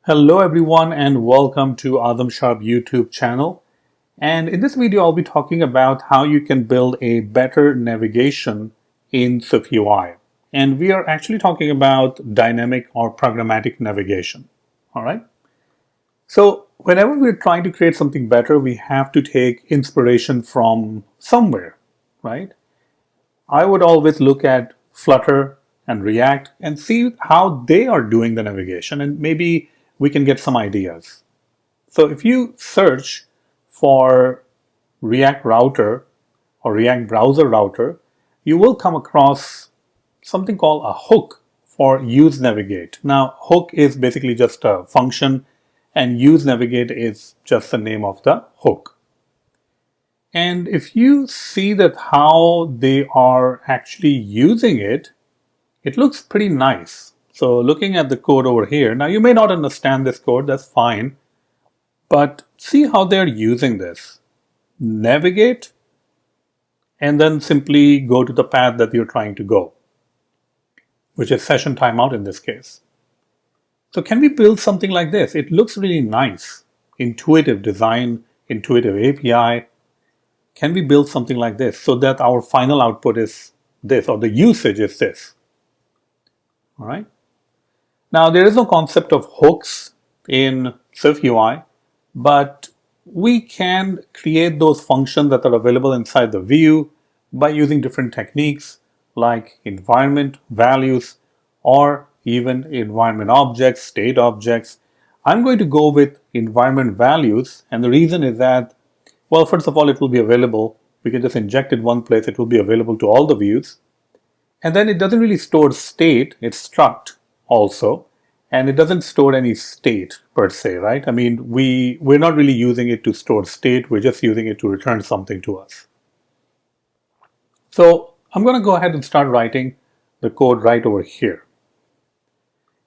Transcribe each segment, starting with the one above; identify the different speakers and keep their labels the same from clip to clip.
Speaker 1: Hello everyone and welcome to Azam Sharp YouTube channel. And in this video, I'll be talking about how you can build a better navigation in SwiftUI. And we are actually talking about dynamic or programmatic navigation. All right. So whenever we're trying to create something better, we have to take inspiration from somewhere, right? I would always look at Flutter and React and see how they are doing the navigation, and maybe we can get some ideas. So if you search for React router or React browser router, you will come across something called a hook for useNavigate. Now, hook is basically just a function, and useNavigate is just the name of the hook. And if you see that how they are actually using it, it looks pretty nice. So looking at the code over here, now you may not understand this code, that's fine, but see how they're using this. Navigate, and then simply go to the path that you're trying to go, which is session timeout in this case. So can we build something like this? It looks really nice. Intuitive design, intuitive API. Can we build something like this so that our final output is this, or the usage is this? All right. Now, there is no concept of hooks in SwiftUI, but we can create those functions that are available inside the view by using different techniques like environment values or even environment objects, state objects. I'm going to go with environment values, and the reason is that, well, first of all, it will be available. We can just inject it one place. It will be available to all the views. And then it doesn't really store state. It's struct also. And it doesn't store any state per se, right? I mean, we're not really using it to store state. We're just using it to return something to us. So I'm going to go ahead and start writing the code right over here.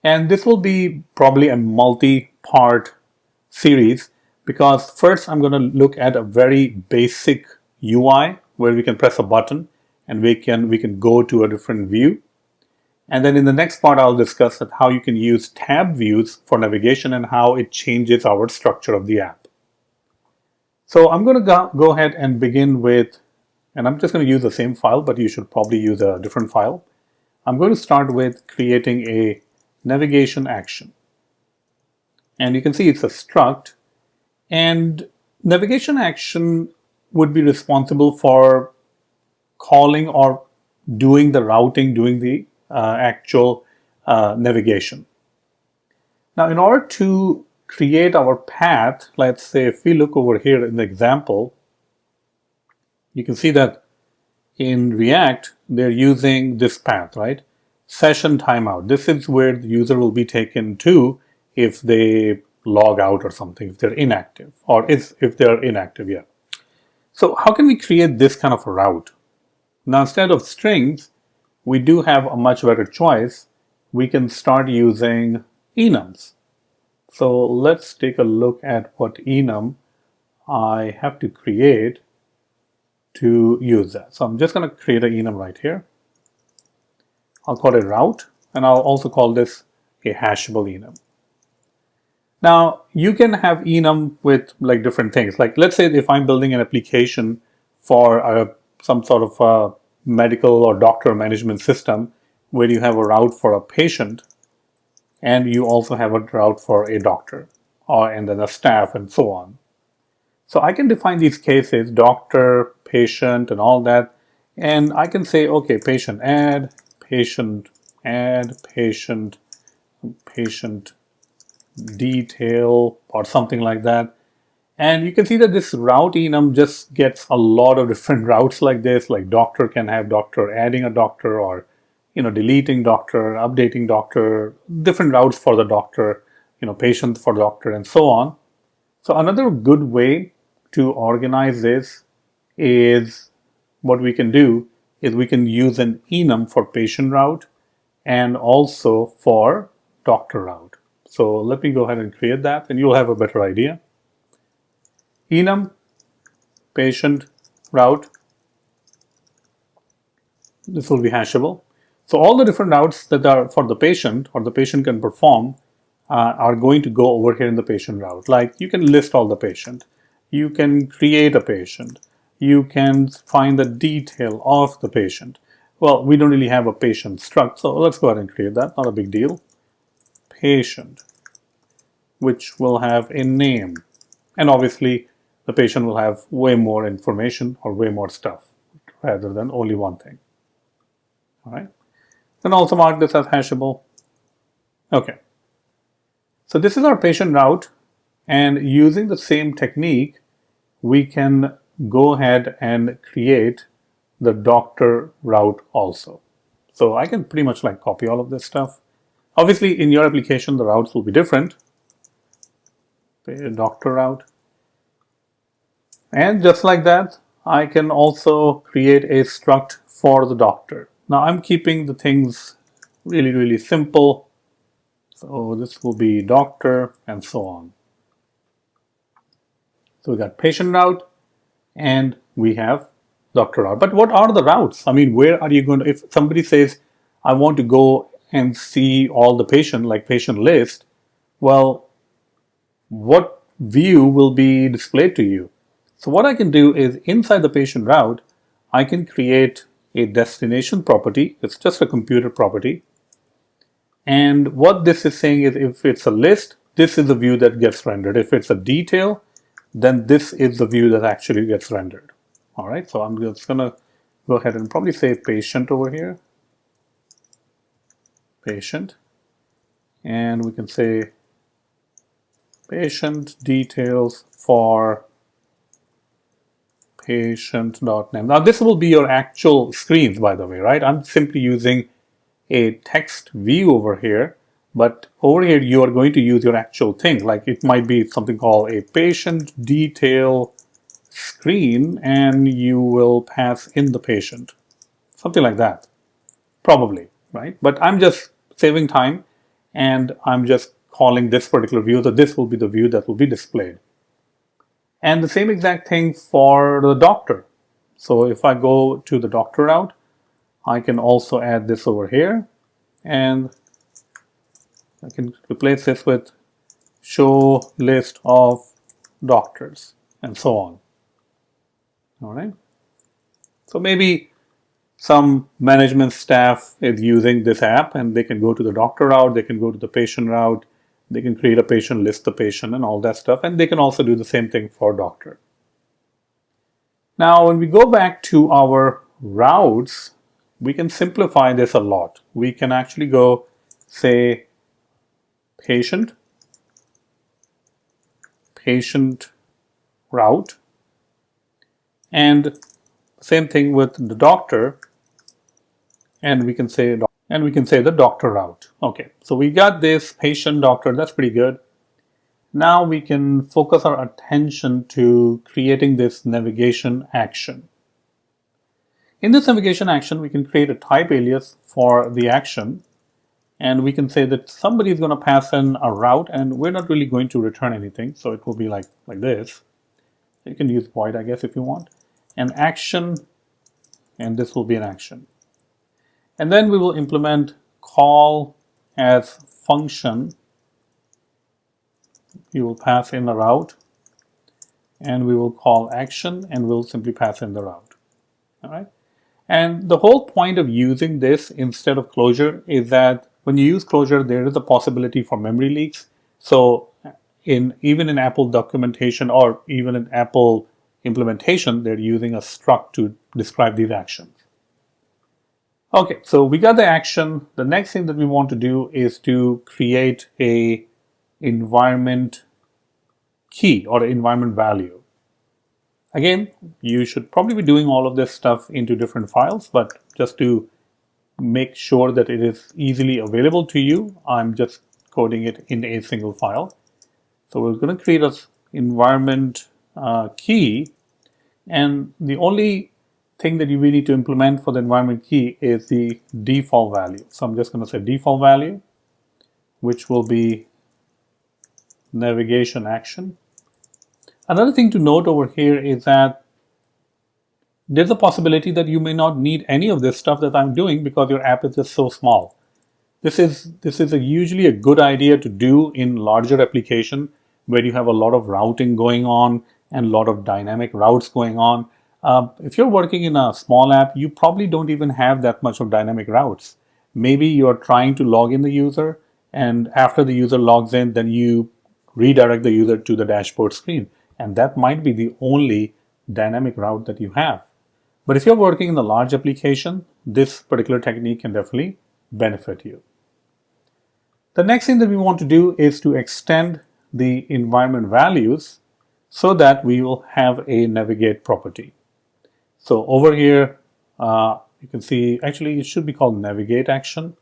Speaker 1: And this will be probably a multi-part series, because first I'm going to look at a very basic UI where we can press a button and we can go to a different view. And then in the next part, I'll discuss how you can use tab views for navigation and how it changes our structure of the app. So I'm going to go ahead and begin with, and I'm just going to use the same file, but you should probably use a different file. I'm going to start with creating a navigation action. And you can see it's a struct. And navigation action would be responsible for calling or doing the routing, doing the actual navigation. Now, in order to create our path, let's say if we look over here in the example, you can see that in React, they're using this path, right? Session timeout. This is where the user will be taken to if they log out or something, if they're inactive, or if they're inactive, yeah. So how can we create this kind of a route? Now, instead of strings, we do have a much better choice. We can start using enums. So let's take a look at what enum I have to create to use that. So I'm just going to create an enum right here. I'll call it route, and I'll also call this a hashable enum. Now, you can have enum with like different things. Like, let's say if I'm building an application for some sort of a medical or doctor management system where you have a route for a patient and you also have a route for a doctor and then a staff and so on. So I can define these cases, doctor, patient, and all that. And I can say, okay, patient add, patient detail, or something like that. And you can see that this route enum just gets a lot of different routes like this, like doctor can have doctor adding a doctor, or deleting doctor, updating doctor, different routes for the doctor, patient for doctor, and so on. So another good way to organize this is, what we can do is we can use an enum for patient route and also for doctor route. So let me go ahead and create that, and you'll have a better idea. Enum, patient, route. This will be hashable. So all the different routes that are for the patient, or the patient can perform, are going to go over here in the patient route. Like you can list all the patient, you can create a patient, you can find the detail of the patient. Well, we don't really have a patient struct, so let's go ahead and create that. Not a big deal. Patient, which will have a name. And obviously, the patient will have way more information or way more stuff rather than only one thing. All right. Then also mark this as hashable. Okay. So this is our patient route. And using the same technique, we can go ahead and create the doctor route also. So I can pretty much like copy all of this stuff. Obviously, in your application, the routes will be different. Doctor route. And just like that, I can also create a struct for the doctor. Now I'm keeping the things really, really simple. So this will be doctor and so on. So we got patient route and we have doctor route. But what are the routes? I mean, where are you going to, if somebody says, I want to go and see all the patient, like patient list, well, what view will be displayed to you? So what I can do is inside the patient route, I can create a destination property. It's just a computer property. And what this is saying is if it's a list, this is the view that gets rendered. If it's a detail, then this is the view that actually gets rendered. All right, so I'm just going to go ahead and probably say patient over here. Patient. And we can say patient details for patient.name. Now this will be your actual screens, by the way, right? I'm simply using a text view over here, but over here you are going to use your actual thing. Like it might be something called a patient detail screen, and you will pass in the patient. Something like that, probably, right? But I'm just saving time, and I'm just calling this particular view, so this will be the view that will be displayed. And the same exact thing for the doctor. So if I go to the doctor route, I can also add this over here, and I can replace this with show list of doctors and so on. All right. So maybe some management staff is using this app and they can go to the doctor route, they can go to the patient route, they can create a patient, list the patient and all that stuff. And they can also do the same thing for doctor. Now, when we go back to our routes, we can simplify this a lot. We can actually go say patient route, and same thing with the doctor, and we can say the doctor route. Okay, so we got this patient, doctor, that's pretty good. Now we can focus our attention to creating this navigation action. In this navigation action, we can create a type alias for the action, and we can say that somebody is going to pass in a route, and we're not really going to return anything, so it will be like this. You can use void, I guess, if you want. An action, and this will be an action. And then we will implement call as function. You will pass in a route, and we will call action, and we'll simply pass in the route. All right. And the whole point of using this instead of closure is that when you use closure, there is a possibility for memory leaks. So even in Apple documentation or even in Apple implementation, they're using a struct to describe these actions. Okay, so we got the action. The next thing that we want to do is to create a environment key or environment value. Again, you should probably be doing all of this stuff into different files, but just to make sure that it is easily available to you, I'm just coding it in a single file. So we're going to create an environment key, and the only thing that you really need to implement for the environment key is the default value. So I'm just going to say default value, which will be navigation action. Another thing to note over here is that there's a possibility that you may not need any of this stuff that I'm doing because your app is just so small. This is usually a good idea to do in larger application where you have a lot of routing going on and a lot of dynamic routes going on. If you're working in a small app, you probably don't even have that much of dynamic routes. Maybe you're trying to log in the user, and after the user logs in, then you redirect the user to the dashboard screen. And that might be the only dynamic route that you have. But if you're working in a large application, this particular technique can definitely benefit you. The next thing that we want to do is to extend the environment values so that we will have a navigate property. So over here, you can see, actually it should be called navigate action.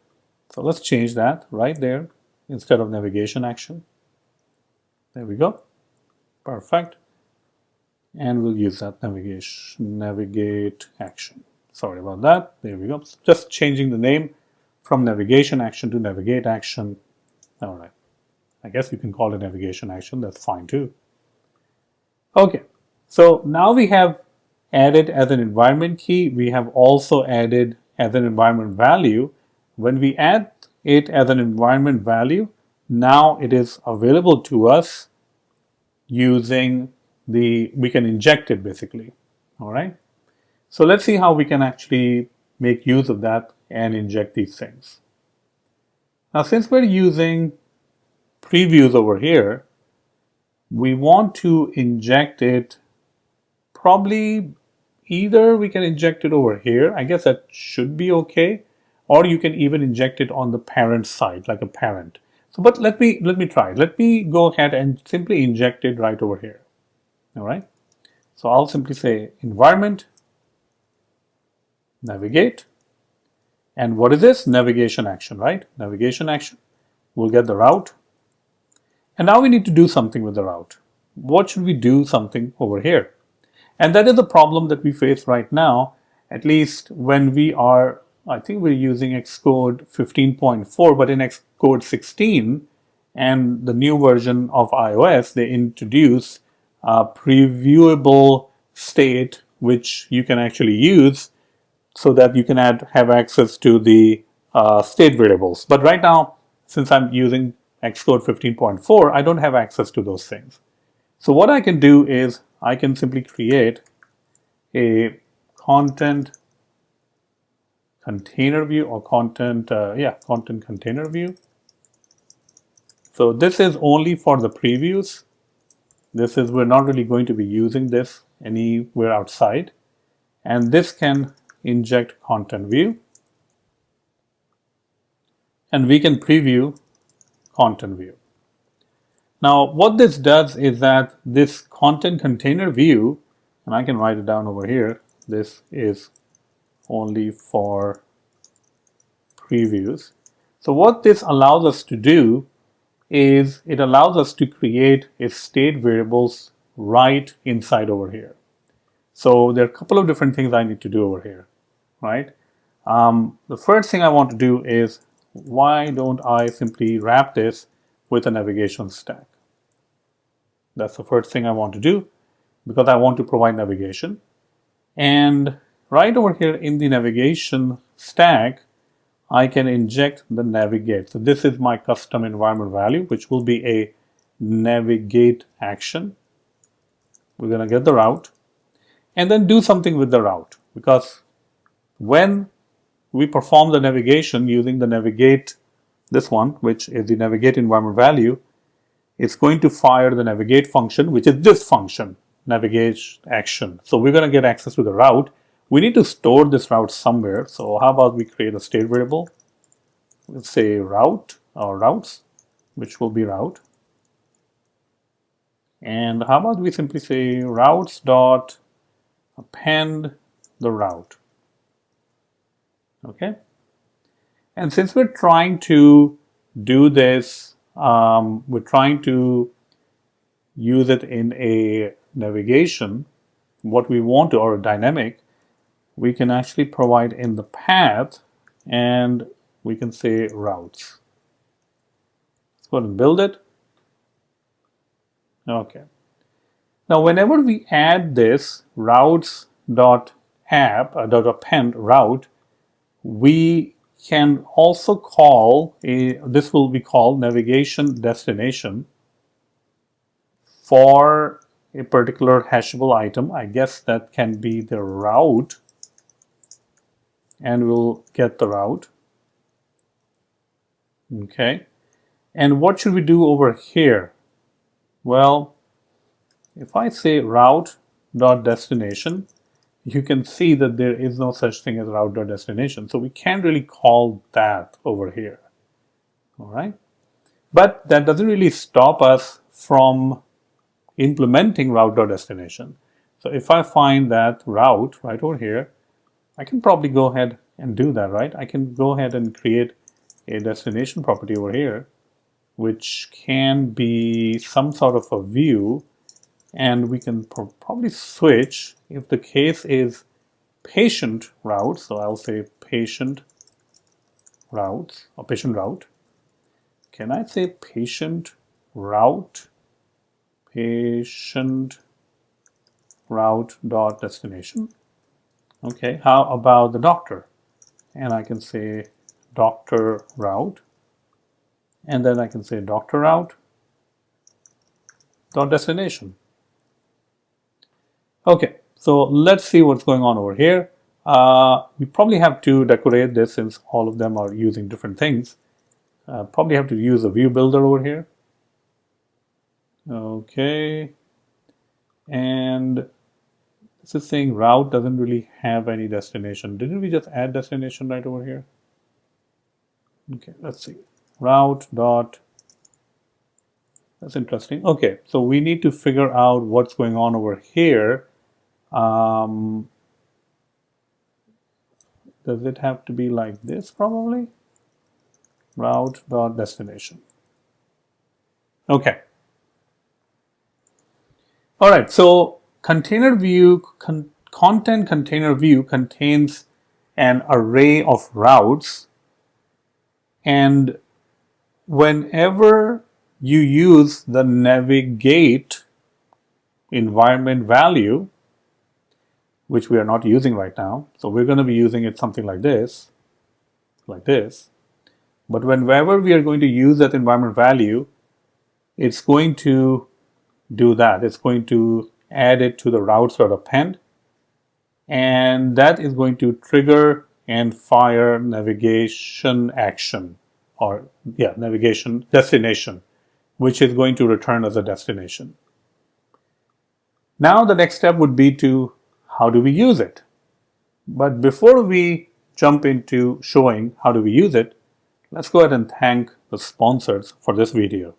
Speaker 1: So let's change that right there instead of navigation action. There we go. Perfect. And we'll use that navigate action. Sorry about that. There we go. Just changing the name from navigation action to navigate action. All right. I guess you can call it navigation action. That's fine too. Okay. So now we have added as an environment key. We have also added as an environment value. When we add it as an environment value, now it is available to us using we can inject it basically. All right. So let's see how we can actually make use of that and inject these things. Now, since we're using previews over here, we want to inject it probably either we can inject it over here. I guess that should be okay. Or you can even inject it on the parent side, like a parent. So, but let me try. Let me go ahead and simply inject it right over here. All right. So I'll simply say environment, navigate. And what is this? Navigation action, right? Navigation action. We'll get the route. And now we need to do something with the route. What should we do something over here? And that is the problem that we face right now, at least when we are, I think we're using Xcode 15.4, but in Xcode 16 and the new version of iOS, they introduce a previewable state, which you can actually use so that you can have access to the state variables. But right now, since I'm using Xcode 15.4, I don't have access to those things. So what I can do is I can simply create a content container view or content container view. So this is only for the previews. We're not really going to be using this anywhere outside. And this can inject content view. And we can preview content view. Now, what this does is that this content container view, and I can write it down over here, this is only for previews. So what this allows us to do is it allows us to create a state variables right inside over here. So there are a couple of different things I need to do over here, right? The first thing I want to do is, why don't I simply wrap this with a navigation stack? That's the first thing I want to do because I want to provide navigation. And right over here in the navigation stack, I can inject the navigate. So this is my custom environment value, which will be a navigate action. We're going to get the route and then do something with the route, because when we perform the navigation using the navigate, this one, which is the navigate environment value, it's going to fire the navigate function, which is this function, navigate action. So we're going to get access to the route. We need to store this route somewhere. So how about we create a state variable? Let's say route or routes, which will be route. And how about we simply say routes dot append the route. Okay. And since we're trying to do this, we're trying to use it in a navigation, what we want to, or a dynamic, we can actually provide in the path and we can say routes. Let's go ahead and build it. Okay. Now, whenever we add this routes.app.append route, we can also call this will be called navigation destination for a particular hashable item. I guess that can be the route, and we'll get the route. Okay. And what should we do over here? Well, if I say route.destination, you can see that there is no such thing as route.destination. So we can't really call that over here. All right. But that doesn't really stop us from implementing route.destination. So if I find that route right over here, I can probably go ahead and do that, right? I can go ahead and create a destination property over here, which can be some sort of a view, and we can probably switch if the case is patient route. So I'll say patient routes or patient route. Can I say patient route? Patient route dot destination. Okay, how about the doctor? And I can say doctor route, and then I can say doctor route dot destination. Okay, so let's see what's going on over here. We probably have to decorate this since all of them are using different things. Probably have to use a view builder over here. Okay, and this is saying route doesn't really have any destination. Didn't we just add destination right over here? Okay, let's see. Route dot. That's interesting. Okay, so we need to figure out what's going on over here. Does it have to be like this probably? Route dot destination. Okay. All right, so container view, content container view contains an array of routes, and whenever you use the navigate environment value, which we are not using right now, so we're going to be using it something like this, but whenever we are going to use that environment value, it's going to do that. It's going to add it to the routes.append, and that is going to trigger and fire navigation action, or navigation destination, which is going to return as a destination. Now the next step would be to how do we use it? But before we jump into showing how do we use it, let's go ahead and thank the sponsors for this video.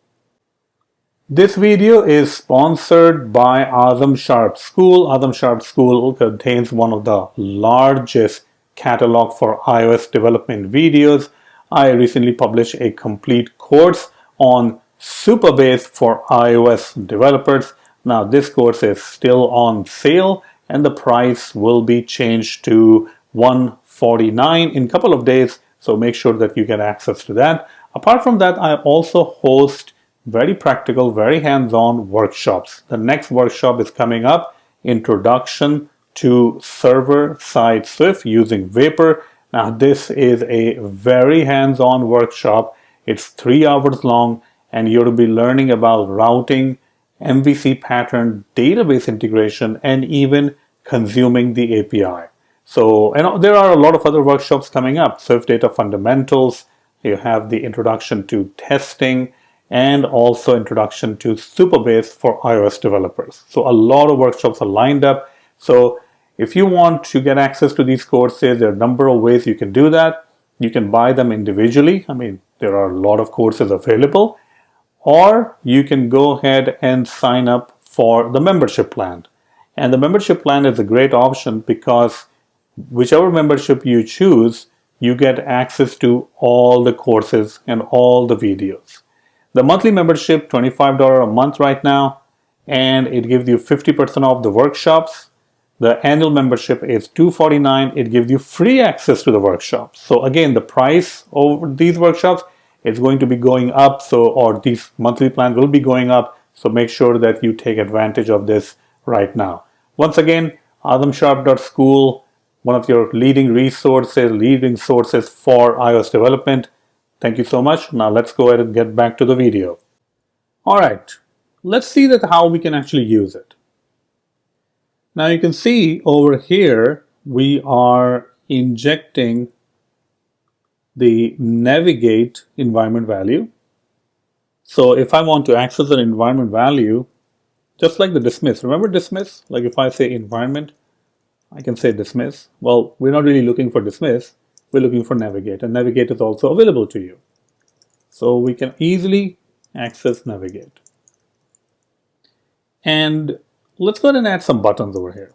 Speaker 1: This video is sponsored by Azam Sharp School. Azam Sharp School contains one of the largest catalog for iOS development videos. I recently published a complete course on Supabase for iOS developers. Now this course is still on sale, and the price will be changed to $149 in a couple of days, so make sure that you get access to that. Apart from that, I also host very practical, very hands-on workshops. The next workshop is coming up, Introduction to Server-Side Swift using Vapor. Now this is a very hands-on workshop. It's 3 hours long, and you'll be learning about routing, MVC pattern, database integration, and even consuming the API. So, and there are a lot of other workshops coming up. Swift Data Fundamentals, you have the Introduction to Testing, and also Introduction to Supabase for iOS developers. So a lot of workshops are lined up. So if you want to get access to these courses, there are a number of ways you can do that. You can buy them individually. I mean, there are a lot of courses available. Or you can go ahead and sign up for the membership plan. And the membership plan is a great option because whichever membership you choose, you get access to all the courses and all the videos. The monthly membership, $25 a month right now, and it gives you 50% off the workshops. The annual membership is $249. It gives you free access to the workshops. So again, the price over these workshops is going to be going up, or these monthly plans will be going up. So make sure that you take advantage of this right now. Once again, azamsharp.school. one of your leading sources for iOS development. Thank you so much. Now let's go ahead and get back to the video. All right, let's see that how we can actually use it. Now you can see over here, we are injecting the navigate environment value. So if I want to access an environment value, just like the dismiss, remember dismiss? Like if I say environment, I can say dismiss. Well, we're not really looking for dismiss, we're looking for navigate, and navigate is also available to you. So we can easily access navigate. And let's go ahead and add some buttons over here.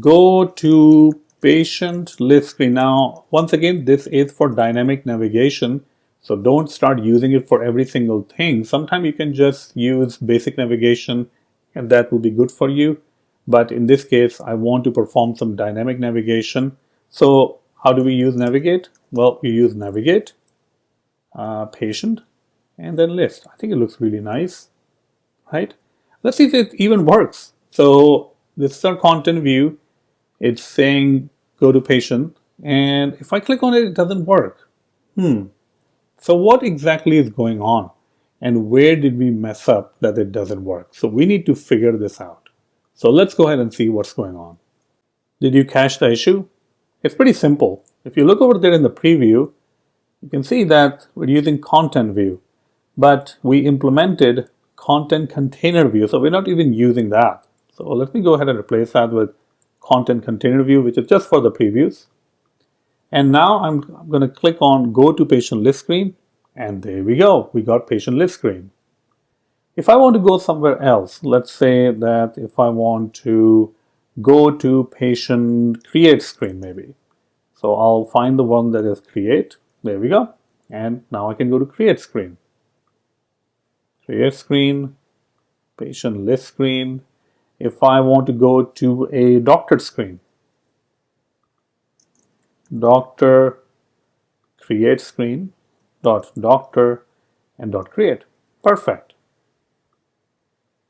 Speaker 1: Go to patient list screen. Now, once again, this is for dynamic navigation. So don't start using it for every single thing. Sometimes you can just use basic navigation and that will be good for you. But in this case, I want to perform some dynamic navigation. So how do we use navigate? Well, you use navigate, patient, and then list. I think it looks really nice, right? Let's see if it even works. So this is our content view. It's saying go to patient. And if I click on it, it doesn't work. So what exactly is going on? And where did we mess up that it doesn't work? So we need to figure this out. So let's go ahead and see what's going on. Did you catch the issue? It's pretty simple. If you look over there in the preview, you can see that we're using content view, but we implemented content container view. So we're not even using that. So let me go ahead and replace that with content container view, which is just for the previews. And now I'm going to click on go to patient list screen, and there we go. We got patient list screen. If I want to go somewhere else, let's say that if I want to go to patient create screen maybe. So I'll find the one that is create. There we go. And now I can go to create screen. Create screen, patient list screen. If I want to go to a doctor screen, doctor create screen dot doctor and dot create. Perfect.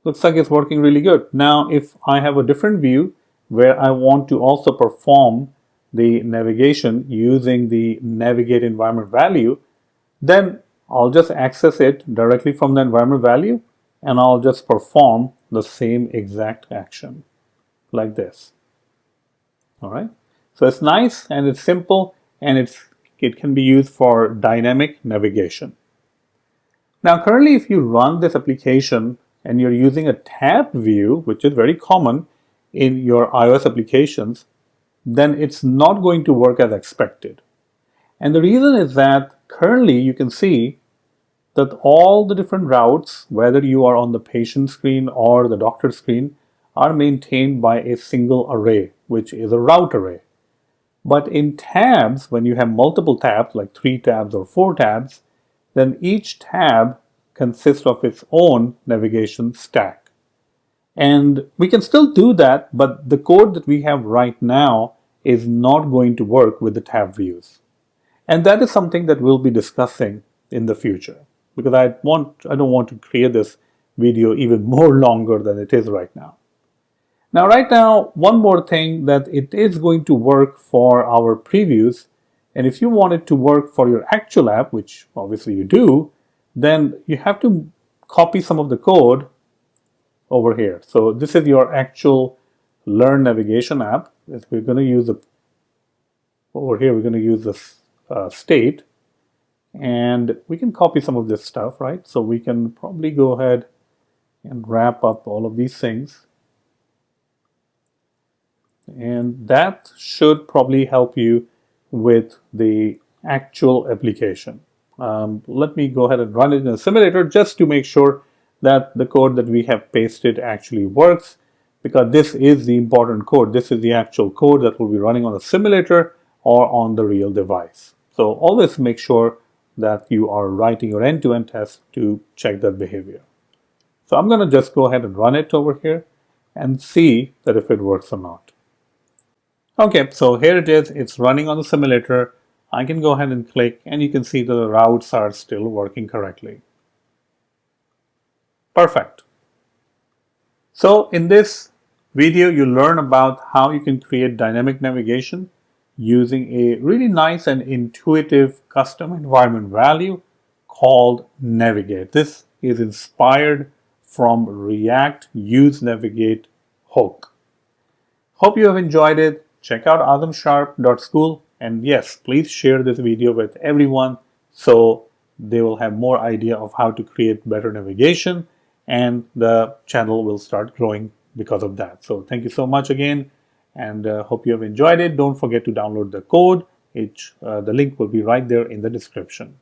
Speaker 1: Looks like it's working really good. Now, if I have a different view where I want to also perform the navigation using the navigate environment value, then I'll just access it directly from the environment value and I'll just perform the same exact action like this. All right. So it's nice and it's simple and it can be used for dynamic navigation. Now, currently, if you run this application and you're using a tab view, which is very common in your iOS applications, then it's not going to work as expected. And the reason is that currently you can see that all the different routes, whether you are on the patient screen or the doctor screen, are maintained by a single array, which is a route array. But in tabs, when you have multiple tabs, like 3 tabs or 4 tabs, then each tab consists of its own navigation stack. And we can still do that, but the code that we have right now is not going to work with the tab views. And that is something that we'll be discussing in the future, because I don't want to create this video even more longer than it is right now. Now, right now, one more thing, that it is going to work for our previews. And if you want it to work for your actual app, which obviously you do, then you have to copy some of the code over here. So this is your actual Learn Navigation app. We're going to use over here, we're going to use this state. And we can copy some of this stuff, right? So we can probably go ahead and wrap up all of these things. And that should probably help you with the actual application. Let me go ahead and run it in a simulator just to make sure that the code that we have pasted actually works, because this is the important code. This is the actual code that will be running on the simulator or on the real device. So always make sure that you are writing your end-to-end test to check that behavior. So I'm going to just go ahead and run it over here and see that if it works or not. Okay, so here it is. It's running on the simulator. I can go ahead and click, and you can see that the routes are still working correctly. Perfect. So in this video, you learn about how you can create dynamic navigation using a really nice and intuitive custom environment value called Navigate. This is inspired from React useNavigate hook. Hope you have enjoyed it. Check out azamsharp.school, and yes, please share this video with everyone so they will have more idea of how to create better navigation, and the channel will start growing because of that. So thank you so much again, and hope you have enjoyed it. Don't forget to download the code. The link will be right there in the description.